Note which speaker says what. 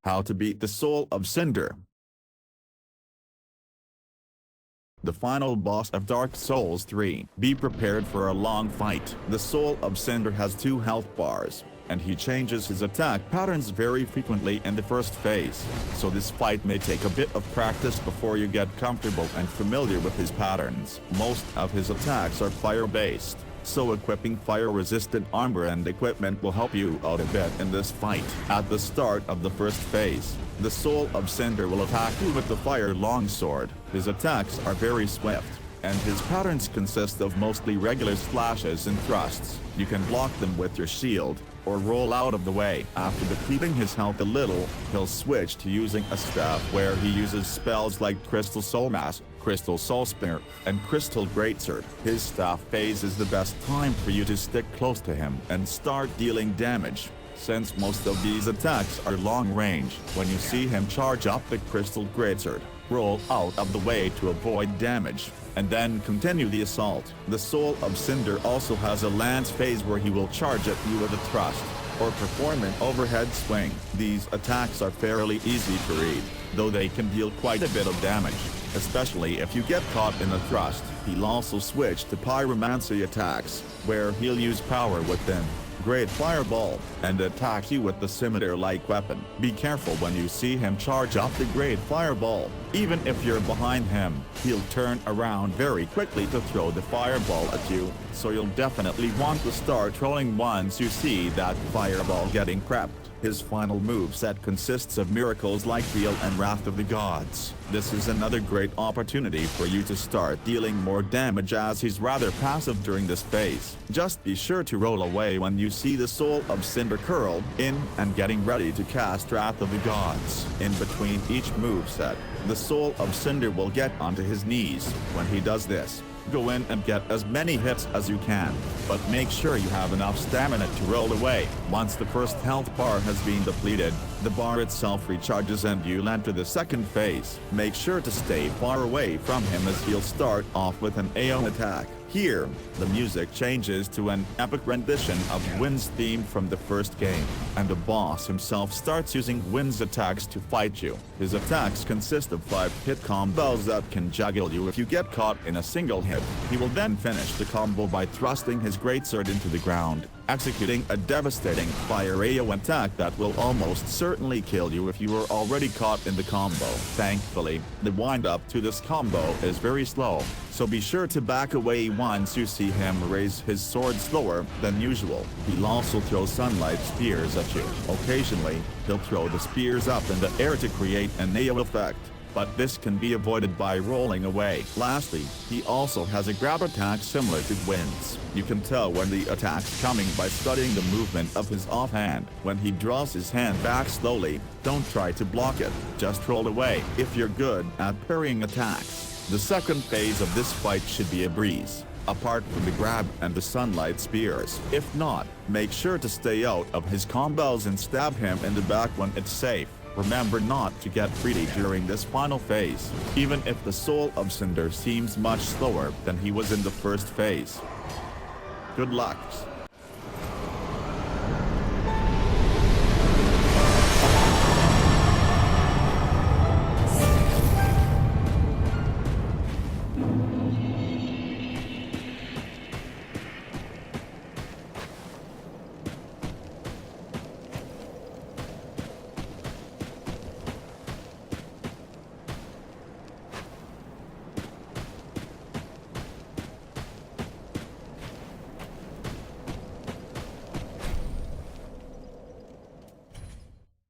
Speaker 1: How to beat the Soul of Cinder. The final boss of Dark Souls 3. Be prepared for a long fight. The Soul of Cinder has 2 health bars, and he changes his attack patterns very frequently in the first phase, so this fight may take a bit of practice before you get comfortable and familiar with his patterns. Most of his attacks are fire-based, so equipping fire-resistant armor and equipment will help you out a bit in this fight. At the start of the first phase, the Soul of Cinder will attack you with the fire longsword. His attacks are very swift, and his patterns consist of mostly regular slashes and thrusts. You can block them with your shield, or roll out of the way. After depleting his health a little, he'll switch to using a staff where he uses spells like Crystal Soulmass, Crystal Soulspear, and Crystal Greatsword. His staff phase is the best time for you to stick close to him and start dealing damage, since most of these attacks are long range. When you see him charge up the Crystal Greatsword, roll out of the way to avoid damage, and then continue the assault. The Soul of Cinder also has a lance phase where he will charge at you with a thrust, or perform an overhead swing. These attacks are fairly easy to read, though they can deal quite a bit of damage, especially if you get caught in a thrust. He'll also switch to pyromancy attacks, where he'll use power within Great Fireball, and attack you with the scimitar-like weapon. Be careful when you see him charge up the Great Fireball. Even if you're behind him, he'll turn around very quickly to throw the fireball at you, so you'll definitely want to start trolling once you see that fireball getting prepped. His final moveset consists of miracles like Heal and Wrath of the Gods. This is another great opportunity for you to start dealing more damage, as he's rather passive during this phase. Just be sure to roll away when you see the Soul of Cinder curled in and getting ready to cast Wrath of the Gods. In between each moveset, the Soul of Cinder will get onto his knees. When he does this, go in and get as many hits as you can, but make sure you have enough stamina to roll away. Once the first health bar has been depleted, the bar itself recharges and you'll enter the second phase. Make sure to stay far away from him, as he'll start off with an AO attack. Here, the music changes to an epic rendition of Wynn's theme from the first game, and the boss himself starts using Wynn's attacks to fight you. His attacks consist of 5-hit combos that can juggle you if you get caught in a single hit. He will then finish the combo by thrusting his greatsword into the ground, executing a devastating fire AO attack that will almost certainly kill you if you were already caught in the combo. Thankfully, the wind-up to this combo is very slow, so be sure to back away once you see him raise his sword slower than usual. He'll also throw sunlight spears at you. Occasionally, he'll throw the spears up in the air to create an AO effect, but this can be avoided by rolling away. Lastly, he also has a grab attack similar to Wynn's. You can tell when the attack's coming by studying the movement of his offhand. When he draws his hand back slowly, don't try to block it, just roll away. If you're good at parrying attacks, the second phase of this fight should be a breeze, apart from the grab and the sunlight spears. If not, make sure to stay out of his combos and stab him in the back when it's safe. Remember not to get greedy during this final phase, even if the Soul of Cinder seems much slower than he was in the first phase. Good luck.